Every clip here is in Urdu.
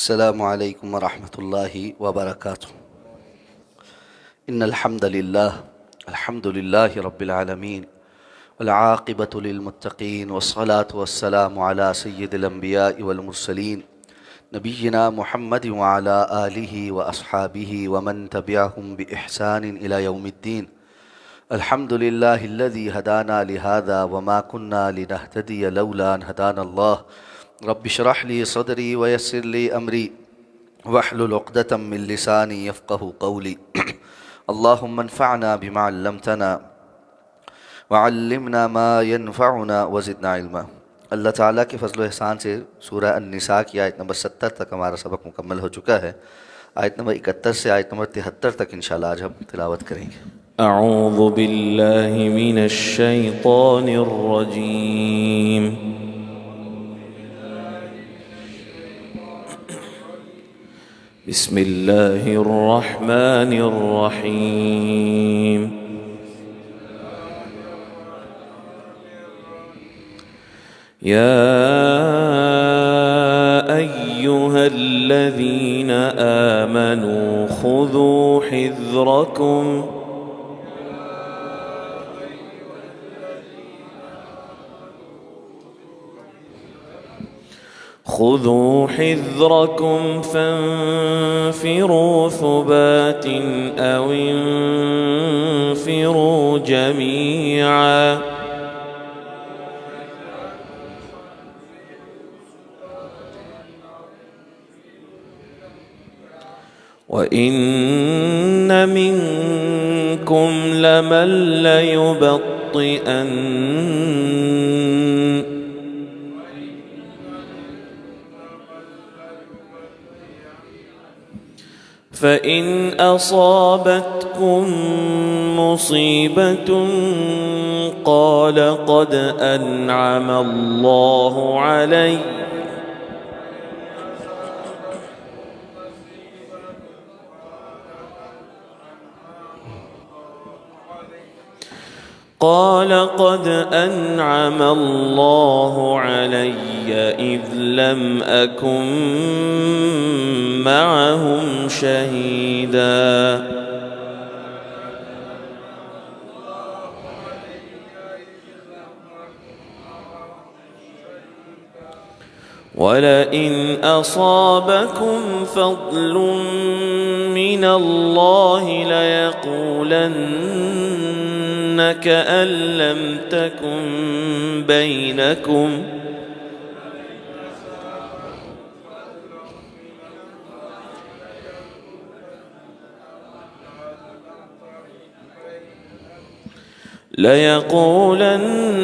السلام علیکم ورحمۃ اللہ وبرکاتہ۔ ان الحمد للہ رب العالمین والعاقبۃ للمتقین والصلاة والسلام علی سید الانبیاء والمرسلین نبینا محمد وعلی آلہ واصحابہ ومن تبعہم بإحسان الی یوم الدین۔ الحمد للہ الذی ہدانا لہذا وما کنا لنہتدی لولا ان ہدانا اللہ۔ رب اشرح لی صدری ویسر لی امری واحلل عقدۃ من لسانی یفقہوا قولی۔ اللہم انفعنا بما علمتنا وعلمنا ما ينفعنا وزدنا علما۔ اللہ تعالیٰ کے فضل و احسان سے سورہ النساء کی آیت نمبر 70 تک ہمارا سبق مکمل ہو چکا ہے۔ آیت نمبر 71 سے آیت نمبر 73 تک انشاءاللہ آج ہم تلاوت کریں گے۔ اعوذ باللہ من الشیطان الرجیم۔ بسم اللہ الرحمن الرحیم۔ یا ایہا الذین آمنوا خذوا حذرکم خذوا حذركم فانفروا ثبات أو انفروا جميعا وإن منكم لمن ليبطئن فإن أصابتكم مصيبة قال قد أنعم الله علي إذ لم أكن معهم شهيدا ولئن أصابكم فضل من الله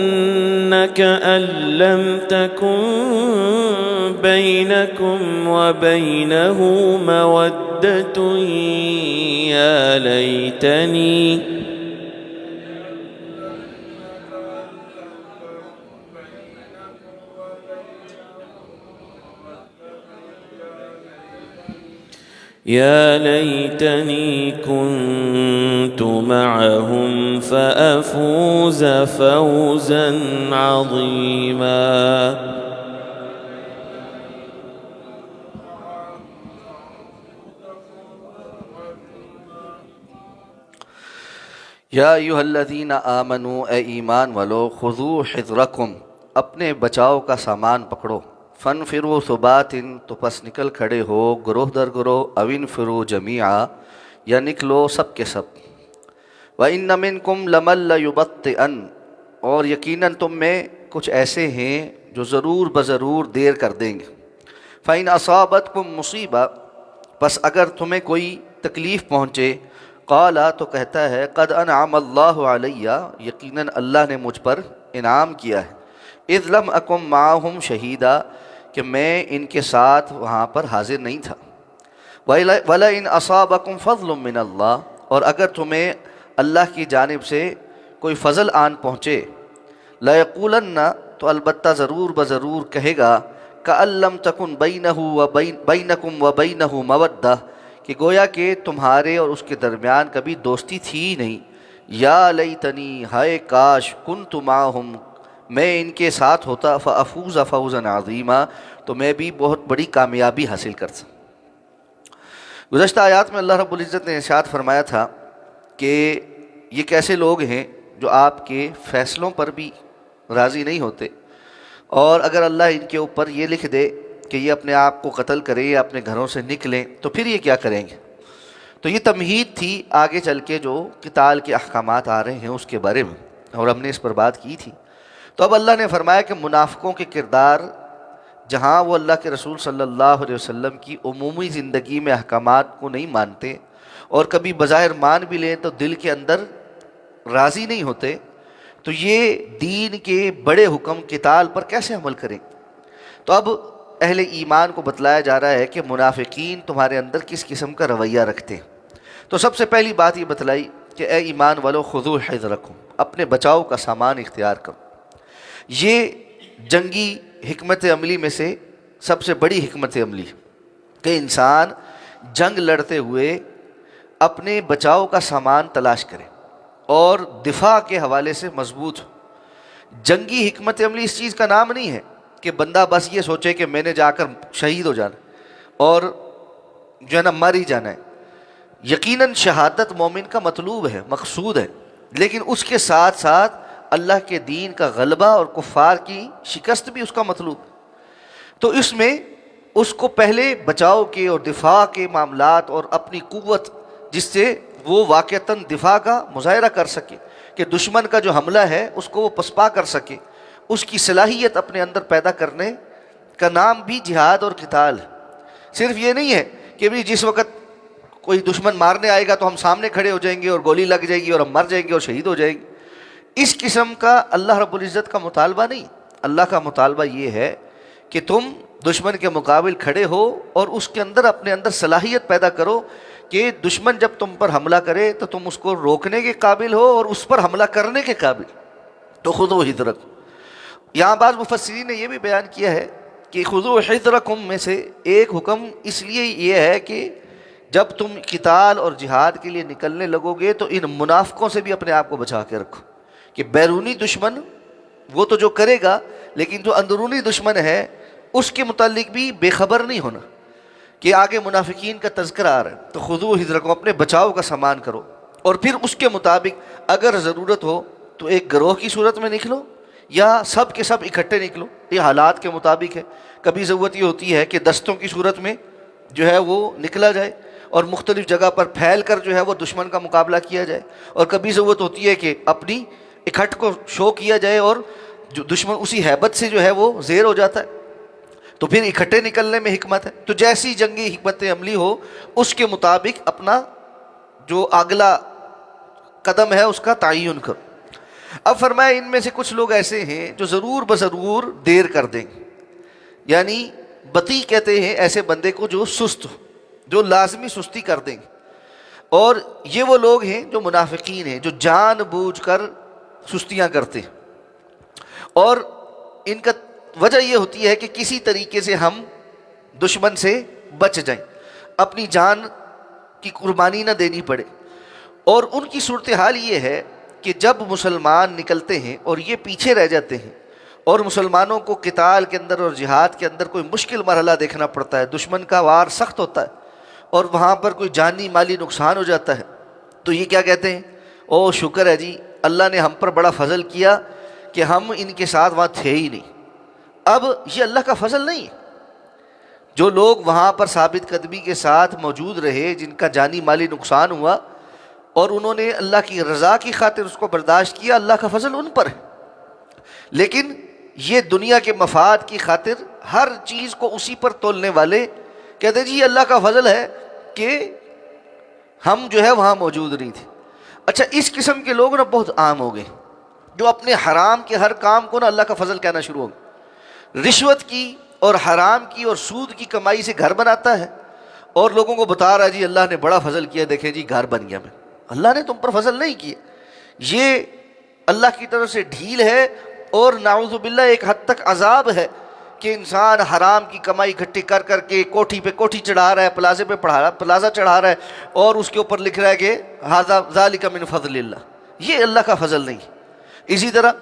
ليقولن كأن لم تكن بينكم وبينه مودة يا ليتني كنت معهم فأفوز فوزا عظيما۔ یا ایہا الذین آمنوا، اے ایمان والو، خذوا حذرکم، اپنے بچاؤ کا سامان پکڑو، فانفروا ثبات، تو پس نکل کھڑے ہو گروہ در گروہ، او انفروا جمیعا، یا نکلو سب کے سب، وَإِنَّ مِنْكُمْ لَمَن لَيُبَطِّئَنَّ، اور یقیناً تم میں کچھ ایسے ہیں جو ضرور بضرور دیر کر دیں گے، فَإِنْ أَصَابَتْكُمْ مُصِیبَةٌ، پس اگر تمہیں کوئی تکلیف پہنچے، قالا، تو کہتا ہے، قد انعم اللہ علیہ، یقیناً اللہ نے مجھ پر انعام کیا ہے، اذ لم اکم معہم شہیدا، کہ میں ان کے ساتھ وہاں پر حاضر نہیں تھا، وَلَئِنْ أَصَابَكُمْ فَضْلٌ مِّنَ اللَّهِ، اور اگر تمہیں اللہ کی جانب سے کوئی فضل آن پہنچے، لَيَقُولَنَّ، تو البتہ ضرور بضرور کہے گا، كَأَن لَّمْ تَكُن بَيْنَكُمْ وَبَيْنَهُ مَوَدَّةٌ، کہ گویا کہ تمہارے اور اس کے درمیان کبھی دوستی تھی ہی نہیں، یا لیتنی، ہائے کاش، کنت معہم، میں ان کے ساتھ ہوتا فافوز فوزا عظیما، تو میں بھی بہت بڑی کامیابی حاصل کرتا۔ گزشتہ آیات میں اللہ رب العزت نے ارشاد فرمایا تھا کہ یہ کیسے لوگ ہیں جو آپ کے فیصلوں پر بھی راضی نہیں ہوتے، اور اگر اللہ ان کے اوپر یہ لکھ دے کہ یہ اپنے آپ کو قتل کریں یا اپنے گھروں سے نکلیں تو پھر یہ کیا کریں گے۔ تو یہ تمہید تھی آگے چل کے جو قتال کے احکامات آ رہے ہیں اس کے بارے میں، اور ہم نے اس پر بات کی تھی۔ تو اب اللہ نے فرمایا کہ منافقوں کے کردار جہاں وہ اللہ کے رسول صلی اللہ علیہ وسلم کی عمومی زندگی میں احکامات کو نہیں مانتے، اور کبھی بظاہر مان بھی لیں تو دل کے اندر راضی نہیں ہوتے، تو یہ دین کے بڑے حکم قتال پر کیسے عمل کریں۔ تو اب اہل ایمان کو بتلایا جا رہا ہے کہ منافقین تمہارے اندر کس قسم کا رویہ رکھتے ہیں۔ تو سب سے پہلی بات یہ بتلائی کہ اے ایمان والو خذوا حذرکم، اپنے بچاؤ کا سامان اختیار کرو۔ یہ جنگی حکمت عملی میں سے سب سے بڑی حکمت عملی کہ انسان جنگ لڑتے ہوئے اپنے بچاؤ کا سامان تلاش کرے اور دفاع کے حوالے سے مضبوط ہو۔ جنگی حکمت عملی اس چیز کا نام نہیں ہے کہ بندہ بس یہ سوچے کہ میں نے جا کر شہید ہو جانا اور جو ہے نا مر ہی جانا ہے۔ یقیناً شہادت مومن کا مطلوب ہے، مقصود ہے، لیکن اس کے ساتھ ساتھ اللہ کے دین کا غلبہ اور کفار کی شکست بھی اس کا مطلوب۔ تو اس میں اس کو پہلے بچاؤ کے اور دفاع کے معاملات اور اپنی قوت جس سے وہ واقعتاً دفاع کا مظاہرہ کر سکے کہ دشمن کا جو حملہ ہے اس کو وہ پسپا کر سکے، اس کی صلاحیت اپنے اندر پیدا کرنے کا نام بھی جہاد اور قتال ہے۔ صرف یہ نہیں ہے کہ بھی جس وقت کوئی دشمن مارنے آئے گا تو ہم سامنے کھڑے ہو جائیں گے اور گولی لگ جائے گی اور ہم مر جائیں گے اور شہید ہو جائیں گے۔ اس قسم کا اللہ رب العزت کا مطالبہ نہیں۔ اللہ کا مطالبہ یہ ہے کہ تم دشمن کے مقابل کھڑے ہو اور اس کے اندر اپنے اندر صلاحیت پیدا کرو کہ دشمن جب تم پر حملہ کرے تو تم اس کو روکنے کے قابل ہو اور اس پر حملہ کرنے کے قابل۔ تو خذوا حذرکم، یہاں بعض مفسرین نے یہ بھی بیان کیا ہے کہ خذوا حذرکم میں سے ایک حکم اس لیے یہ ہے کہ جب تم قتال اور جہاد کے لیے نکلنے لگو گے تو ان منافقوں سے بھی اپنے آپ کو بچا کے رکھو، کہ بیرونی دشمن وہ تو جو کرے گا، لیکن جو اندرونی دشمن ہے اس کے متعلق بھی بے خبر نہیں ہونا کہ آگے منافقین کا تذکرہ آ رہا ہے۔ تو خذوا حذرکم، اپنے بچاؤ کا سامان کرو، اور پھر اس کے مطابق اگر ضرورت ہو تو ایک گروہ کی صورت میں نکلو یا سب کے سب اکٹھے نکلو، یہ حالات کے مطابق ہے۔ کبھی ضرورت یہ ہوتی ہے کہ دستوں کی صورت میں جو ہے وہ نکلا جائے اور مختلف جگہ پر پھیل کر جو ہے وہ دشمن کا مقابلہ کیا جائے، اور کبھی ضرورت ہوتی ہے کہ اپنی اکٹھ کو شو کیا جائے اور جو دشمن اسی ہیبت سے جو ہے وہ زیر ہو جاتا ہے، تو پھر اکٹھے نکلنے میں حکمت ہے۔ تو جیسی جنگی حکمت عملی ہو اس کے مطابق اپنا جو اگلا قدم ہے اس کا تعین کرو۔ اب فرمایا ان میں سے کچھ لوگ ایسے ہیں جو ضرور بضرور دیر کر دیں گے، یعنی بطیء کہتے ہیں ایسے بندے کو جو سست ہو، جو لازمی سستی کر دیں گے، اور یہ وہ لوگ ہیں جو منافقین ہیں جو جان بوجھ کر سستیاں کرتے ہیں، اور ان کا وجہ یہ ہوتی ہے کہ کسی طریقے سے ہم دشمن سے بچ جائیں، اپنی جان کی قربانی نہ دینی پڑے۔ اور ان کی صورتحال یہ ہے کہ جب مسلمان نکلتے ہیں اور یہ پیچھے رہ جاتے ہیں اور مسلمانوں کو قتال کے اندر اور جہاد کے اندر کوئی مشکل مرحلہ دیکھنا پڑتا ہے، دشمن کا وار سخت ہوتا ہے اور وہاں پر کوئی جانی مالی نقصان ہو جاتا ہے، تو یہ کیا کہتے ہیں؟ او شکر ہے جی، اللہ نے ہم پر بڑا فضل کیا کہ ہم ان کے ساتھ وہاں تھے ہی نہیں۔ اب یہ اللہ کا فضل نہیں ہے۔ جو لوگ وہاں پر ثابت قدمی کے ساتھ موجود رہے، جن کا جانی مالی نقصان ہوا اور انہوں نے اللہ کی رضا کی خاطر اس کو برداشت کیا، اللہ کا فضل ان پر ہے۔ لیکن یہ دنیا کے مفاد کی خاطر ہر چیز کو اسی پر تولنے والے کہتے ہیں جی یہ اللہ کا فضل ہے کہ ہم جو ہے وہاں موجود نہیں تھے۔ اچھا، اس قسم کے لوگ نا بہت عام ہو گئے جو اپنے حرام کے ہر کام کو نا اللہ کا فضل کہنا شروع ہو گئے۔ رشوت کی اور حرام کی اور سود کی کمائی سے گھر بناتا ہے اور لوگوں کو بتا رہا ہے جی اللہ نے بڑا فضل کیا، دیکھیں جی گھر بن گیا میں۔ اللہ نے تم پر فضل نہیں کیا، یہ اللہ کی طرف سے ڈھیل ہے اور نعوذ باللہ ایک حد تک عذاب ہے کہ انسان حرام کی کمائی اکٹھی کر کر کے کوٹھی پہ کوٹھی چڑھا رہا ہے، پلازے پہ پلازہ چڑھا رہا ہے اور اس کے اوپر لکھ رہا ہے کہ ذالک من فضل اللہ۔ یہ اللہ کا فضل نہیں۔ اسی طرح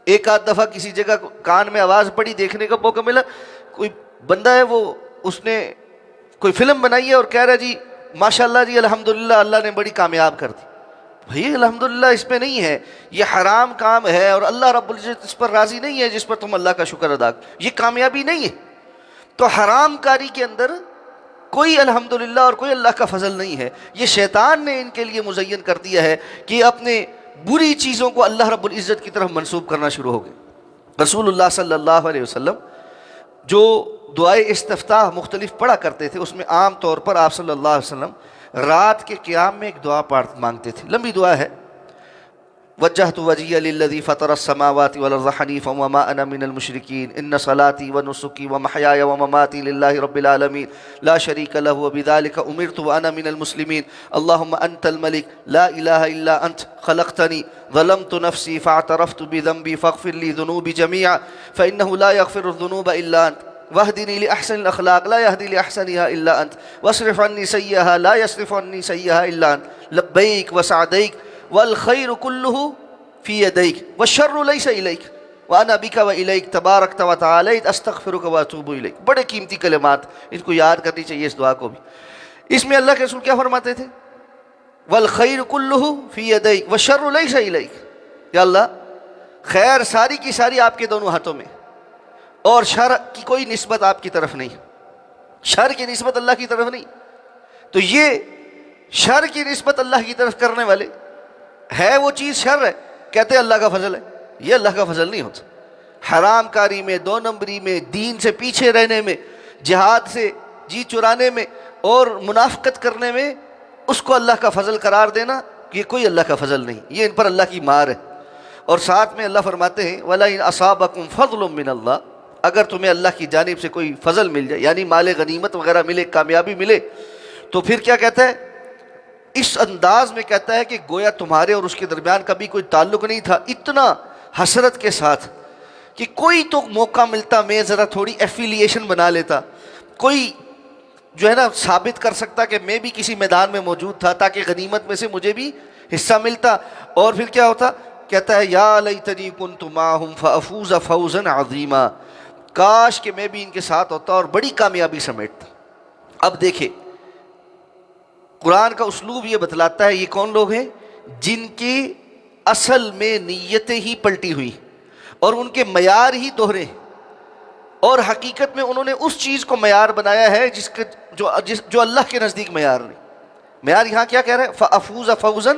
ایک آدھ دفعہ کسی جگہ کان میں آواز پڑی، دیکھنے کا موقع ملا، کوئی بندہ ہے وہ اس نے کوئی فلم بنائی ہے اور کہہ رہا جی ماشاءاللہ جی الحمدللہ اللہ نے بڑی کامیاب کر دی. بھئی الحمدللہ اس پہ نہیں ہے، یہ حرام کام ہے اور اللہ رب العزت اس پر راضی نہیں ہے جس پر تم اللہ کا شکر ادا کرو، یہ کامیابی نہیں ہے. تو حرام کاری کے اندر کوئی الحمدللہ اور کوئی اللہ کا فضل نہیں ہے. یہ شیطان نے ان کے لیے مزین کر دیا ہے کہ اپنے بری چیزوں کو اللہ رب العزت کی طرف منسوب کرنا شروع ہو گئے. رسول اللہ صلی اللہ علیہ وسلم جو دعائے استفتاح مختلف پڑھا کرتے تھے، اس میں عام طور پر آپ صلی اللہ علیہ وسلم رات کے قیام میں ایک دعا مانگتے تھے. لمبی دعا ہے، وجہت وجہی للذی فطر السماوات والارض حنیفا وما انا من المشرکین ان صلاتي ونسکی ومحیای ومماتی للہ رب العالمین لا شریک لہ وبذلک امرت وانا من المسلمین اللہم انت الملک لا الہ الا انت خلقتنی ظلمت نفسی فاعترفت بذنبی فاغفر لی ذنوبی جميعا فانہ لا یغفر الذنوب الا انت واهدني لأحسن الأخلاق لا يهدي لأحسنها إلا أنت واصرف عني سيئها لا يصرف عني سيئها إلا أنت لبيك وسعديك والخير كله في يديك والشر ليس إليك وأنا بك وإليك تباركت وتعاليت أستغفرك وأتوب إليك. بڑے قیمتی کلمات، ان کو یاد کرنی چاہیے اس دعا کو بھی. اس میں اللہ کے رسول کیا فرماتے تھے؟ والخير كله في يديك والشر ليس إليك. یا اللہ خیر ساری کی ساری آپ کے دونوں ہاتھوں میں، اور شر کی کوئی نسبت آپ کی طرف نہیں، شر کی نسبت اللہ کی طرف نہیں. تو یہ شر کی نسبت اللہ کی طرف کرنے والے ہے وہ چیز شر ہے، کہتے ہیں اللہ کا فضل ہے. یہ اللہ کا فضل نہیں ہوتا. حرام کاری میں، دو نمبری میں، دین سے پیچھے رہنے میں، جہاد سے جی چرانے میں اور منافقت کرنے میں اس کو اللہ کا فضل قرار دینا، یہ کوئی اللہ کا فضل نہیں، یہ ان پر اللہ کی مار ہے. اور ساتھ میں اللہ فرماتے ہیں وَلَئِنْ أَصَابَكُمْ فَضْلٌ مِّنَ اللَّهِ، اگر تمہیں اللہ کی جانب سے کوئی فضل مل جائے، یعنی مال غنیمت وغیرہ ملے، کامیابی ملے، تو پھر کیا کہتا ہے؟ اس انداز میں کہتا ہے کہ گویا تمہارے اور اس کے درمیان کبھی کوئی تعلق نہیں تھا، اتنا حسرت کے ساتھ کہ کوئی تو موقع ملتا میں ذرا تھوڑی ایفیلیشن بنا لیتا، کوئی جو ہے نا ثابت کر سکتا کہ میں بھی کسی میدان میں موجود تھا تاکہ غنیمت میں سے مجھے بھی حصہ ملتا. اور پھر کیا ہوتا؟ کہتا ہے یا لیتنی کنت معہم فافوز فوزا عظیما، کاش کہ میں بھی ان کے ساتھ ہوتا اور بڑی کامیابی سمیٹتا. اب دیکھیں قرآن کا اسلوب یہ بتلاتا ہے یہ کون لوگ ہیں جن کی اصل میں نیتیں ہی پلٹی ہوئی اور ان کے معیار ہی دوہرے ہیں، اور حقیقت میں انہوں نے اس چیز کو معیار بنایا ہے جو اللہ کے نزدیک معیار نہیں. معیار یہاں کیا کہہ رہا ہے؟ فافوز فوزا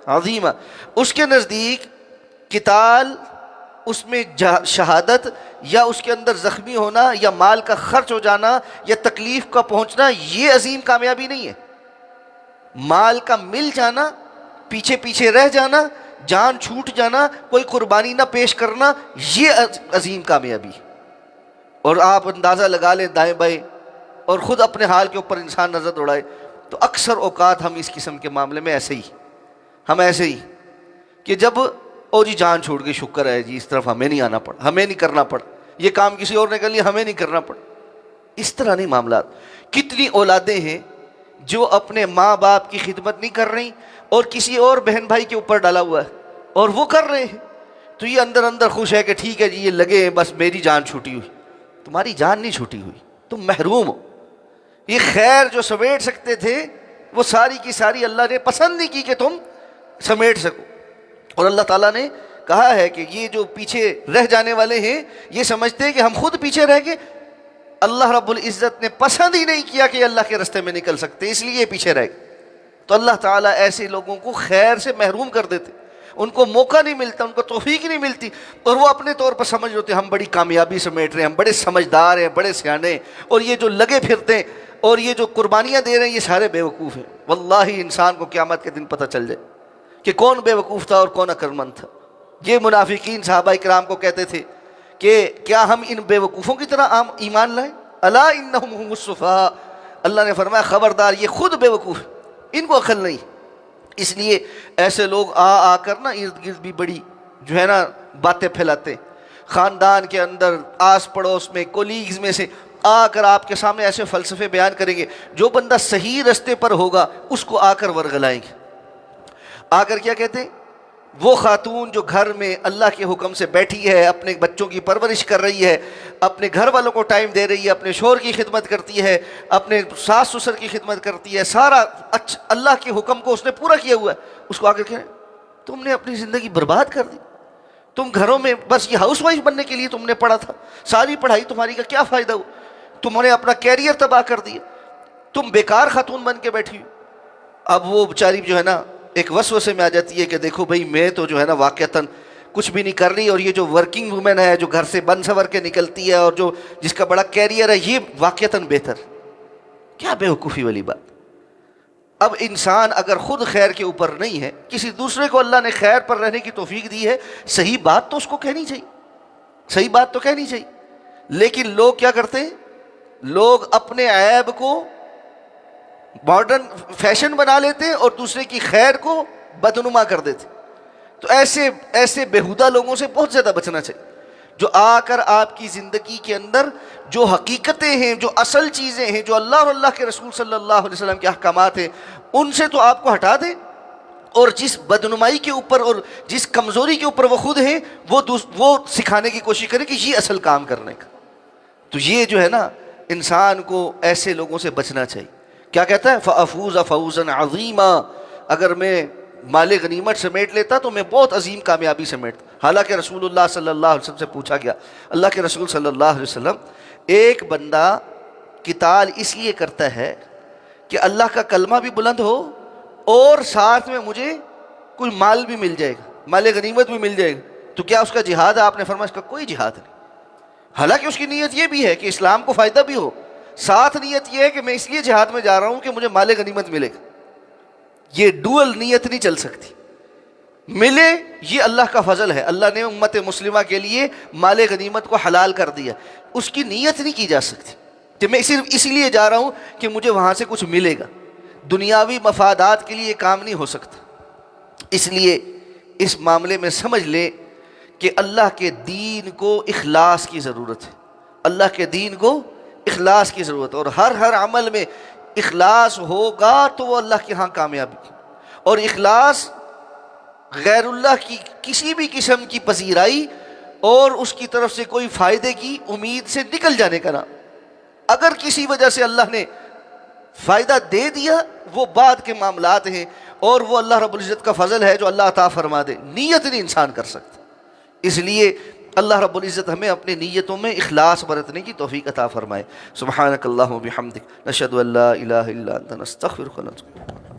عظیما. اس کے نزدیک قتال، اس میں شہادت، یا اس کے اندر زخمی ہونا، یا مال کا خرچ ہو جانا، یا تکلیف کا پہنچنا، یہ عظیم کامیابی نہیں ہے. مال کا مل جانا، پیچھے پیچھے رہ جانا، جان چھوٹ جانا، کوئی قربانی نہ پیش کرنا، یہ عظیم کامیابی. اور آپ اندازہ لگا لیں دائیں بائیں اور خود اپنے حال کے اوپر انسان نظر دوڑائے تو اکثر اوقات ہم اس قسم کے معاملے میں ایسے ہی کہ جب او جی جان چھوڑ گئی، شکر ہے جی اس طرف ہمیں نہیں آنا پڑا، ہمیں نہیں کرنا پڑا، یہ کام کسی اور نے کر لیا، ہمیں نہیں کرنا پڑا. اس طرح نہیں معاملات. کتنی اولادیں ہیں جو اپنے ماں باپ کی خدمت نہیں کر رہی اور کسی اور بہن بھائی کے اوپر ڈالا ہوا ہے اور وہ کر رہے ہیں، تو یہ اندر اندر خوش ہے کہ ٹھیک ہے جی یہ لگے ہیں، بس میری جان چھوٹی ہوئی. تمہاری جان نہیں چھوٹی ہوئی، تم محروم ہو. یہ خیر جو سمیٹ سکتے تھے وہ ساری کی ساری اللہ نے پسند نہیں کی کہ تم سمیٹ سکو. اور اللہ تعالیٰ نے کہا ہے کہ یہ جو پیچھے رہ جانے والے ہیں یہ سمجھتے ہیں کہ ہم خود پیچھے رہ گئے، اللہ رب العزت نے پسند ہی نہیں کیا کہ اللہ کے راستے میں نکل سکتے، اس لیے پیچھے رہ گئے. تو اللہ تعالیٰ ایسے لوگوں کو خیر سے محروم کر دیتے، ان کو موقع نہیں ملتا، ان کو توفیق نہیں ملتی، اور وہ اپنے طور پر سمجھ ہوتے ہم بڑی کامیابی سمیٹ رہے ہیں، ہم بڑے سمجھدار ہیں، بڑے سیانے ہیں، اور یہ جو لگے پھرتے ہیں اور یہ جو قربانیاں دے رہے ہیں یہ سارے بیوقوف ہیں. واللہ انسان کو قیامت کے دن پتہ چل جائے کہ کون بیوقوف تھا اور کون عقلمند تھا. یہ منافقین صحابہ کرام کو کہتے تھے کہ کیا ہم ان بیوقوفوں کی طرح عام ایمان لائیں؟ الا انہم هم السفہاء. اللہ نے فرمایا خبردار یہ خود بیوقوف ہیں، ان کو عقل نہیں. اس لیے ایسے لوگ آ کر نا ارد گرد بھی بڑی جو ہے نا باتیں پھیلاتے، خاندان کے اندر، آس پڑوس میں، کولیگز میں سے آ کر آپ کے سامنے ایسے فلسفے بیان کریں گے. جو بندہ صحیح رستے پر ہوگا اس کو آ کر ورغلائیں گے. آ کر کیا کہتے ہیں وہ خاتون جو گھر میں اللہ کے حکم سے بیٹھی ہے، اپنے بچوں کی پرورش کر رہی ہے، اپنے گھر والوں کو ٹائم دے رہی ہے، اپنے شوہر کی خدمت کرتی ہے، اپنے ساس سسر کی خدمت کرتی ہے، سارا اللہ کے حکم کو اس نے پورا کیا ہوا ہے، اس کو آگے کہیں تم نے اپنی زندگی برباد کر دی، تم گھروں میں بس یہ ہاؤس وائف بننے کے لیے تم نے پڑھا تھا، ساری پڑھائی تمہاری کا کیا فائدہ ہوا، تم نے اپنا کیریئر تباہ کر دیا، تم بیکار خاتون بن کے بیٹھی ہو۔ اب وہ بیچاری جو ہے نا ایک وسوسے میں آ جاتی ہے کہ دیکھو بھائی میں تو جو ہے نا واقعتاً کچھ بھی نہیں کر رہی، اور یہ جو ورکنگ وومن ہے جو گھر سے بن سور کے نکلتی ہے اور جو جس کا بڑا کیریئر ہے، یہ واقعتاً بہتر۔ کیا بیوقوفی والی بات۔ اب انسان اگر خود خیر کے اوپر نہیں ہے، کسی دوسرے کو اللہ نے خیر پر رہنے کی توفیق دی ہے، صحیح بات تو اس کو کہنی چاہیے، صحیح بات تو کہنی چاہیے، لیکن لوگ کیا کرتے ہیں، لوگ اپنے عیب کو ماڈرن فیشن بنا لیتے ہیں اور دوسرے کی خیر کو بدنما کر دیتے۔ تو ایسے بیہودہ لوگوں سے بہت زیادہ بچنا چاہیے، جو آ کر آپ کی زندگی کے اندر جو حقیقتیں ہیں، جو اصل چیزیں ہیں، جو اللہ اور اللہ کے رسول صلی اللہ علیہ وسلم کے احکامات ہیں، ان سے تو آپ کو ہٹا دیں، اور جس بدنمائی کے اوپر اور جس کمزوری کے اوپر وہ خود ہیں وہ سکھانے کی کوشش کریں کہ یہ اصل کام کرنے کا۔ تو یہ جو ہے نا انسان کو ایسے لوگوں سے بچنا چاہیے۔ کیا کہتا ہے، فَأَفُوزَ فَوْزًا عَظِيمًا، اگر میں مال غنیمت سمیٹ لیتا تو میں بہت عظیم کامیابی سمیٹتا۔ حالانکہ رسول اللہ صلی اللہ علیہ وسلم سے پوچھا گیا، اللہ کے رسول صلی اللہ علیہ وسلم، ایک بندہ قتال اس لیے کرتا ہے کہ اللہ کا کلمہ بھی بلند ہو اور ساتھ میں مجھے کوئی مال بھی مل جائے گا، مال غنیمت بھی مل جائے گا، تو کیا اس کا جہاد ہے؟ آپ نے فرمایا اس کا کوئی جہاد نہیں۔ حالانکہ اس کی نیت یہ بھی ہے کہ اسلام کو فائدہ بھی ہو، ساتھ نیت یہ ہے کہ میں اس لیے جہاد میں جا رہا ہوں کہ مجھے مال غنیمت ملے گا۔ یہ ڈوئل نیت نہیں چل سکتی، ملے یہ اللہ کا فضل ہے، اللہ نے امت مسلمہ کے لیے مال غنیمت کو حلال کر دیا، اس کی نیت نہیں کی جا سکتی کہ میں صرف اس لیے جا رہا ہوں کہ مجھے وہاں سے کچھ ملے گا، دنیاوی مفادات کے لیے یہ کام نہیں ہو سکتا۔ اس لیے اس معاملے میں سمجھ لیں کہ اللہ کے دین کو اخلاص کی ضرورت ہے، اللہ کے دین کو اخلاص کی ضرورت ہے، اور ہر عمل میں اخلاص ہوگا تو وہ اللہ کے ہاں کامیابی، اور اخلاص غیر اللہ کی کسی بھی قسم کی پذیرائی اور اس کی طرف سے کوئی فائدے کی امید سے نکل جانے کا نام۔ اگر کسی وجہ سے اللہ نے فائدہ دے دیا وہ بعد کے معاملات ہیں، اور وہ اللہ رب العزت کا فضل ہے جو اللہ عطا فرما دے، نیت نہیں انسان کر سکتا۔ اس لیے اللہ رب العزت ہمیں اپنی نیتوں میں اخلاص برتنے کی توفیق عطا فرمائے۔ سبحانک اللہم و بحمدک، نشہد ان لا الہ الا انت، نستغفرک و نتوب۔